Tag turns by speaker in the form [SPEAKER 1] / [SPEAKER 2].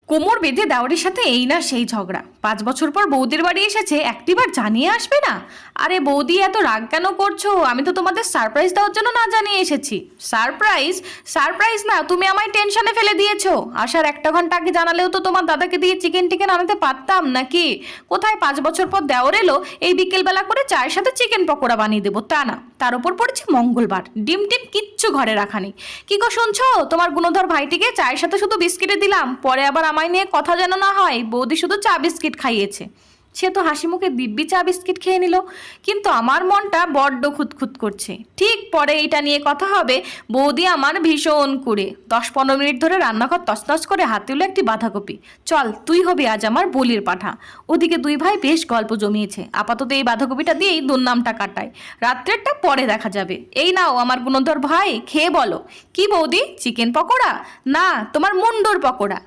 [SPEAKER 1] কোমর বেঁধে দেওয়ারের সাথে এই না সেই ঝগড়া। 5 বছর পর বৌদির বাড়ি এসেছে, একটিবার জানিয়ে আসবে না? আরে বৌদি এত রাগ কেন করছো? আমি তো তোমাদের সারপ্রাইজ দেওয়ার জন্য না জানিয়ে এসেছি। সারপ্রাইজ? সারপ্রাইজ না, তুমি আমায় টেনশনে ফেলে দিয়েছো। আসার 1 ঘন্টা আগে জানালেও তো তোমার দাদাকে দিয়ে চিকেন টিকেন আনাতে পারতাম নাকি? কোথায় 5 বছর পর দেওর এলো, এই বিকেলবেলা করে চায়ের সাথে চিকেন পকোড়া বানিয়ে দেবো তা না, তার উপর পড়েছে মঙ্গলবার, ডিম টিম কিচ্ছু ঘরে রাখা নেই। কি গো শুনছো? তোমার গুণধর ভাইটিকে চায়ের সাথে শুধু বিস্কিটে দিলাম, পরে আবার আমায় নিয়ে কথা যেন না হয় বৌদি শুধু চা বিস্কিট খাইয়েছে। সে তো হাসি মুখে দিব্যি চা বিস্কিট খেয়ে নিল, কিন্তু আমার মনটা বড্ড খুঁতখুত করছে। ঠিক পরে এইটা নিয়ে কথা হবে। বৌদি আমার ভীষণ কুড়ে, 10-15 মিনিট ধরে রান্নাঘর তছনছ করে হাতে হলো একটি বাঁধাকপি। চল তুই হবি আজ আমার বলির পাঠা। ওদিকে দুই ভাই বেশ গল্প জমিয়েছে, আপাতত এই বাঁধাকপিটা দিয়েই দুর্নামটা কাটায়, রাত্রেরটা পরে দেখা যাবে। এই নাও আমার গুণধর ভাই, খেয়ে বলো। কি বৌদি, চিকেন পকোড়া? না, তোমার মুন্ডুর পকোড়া।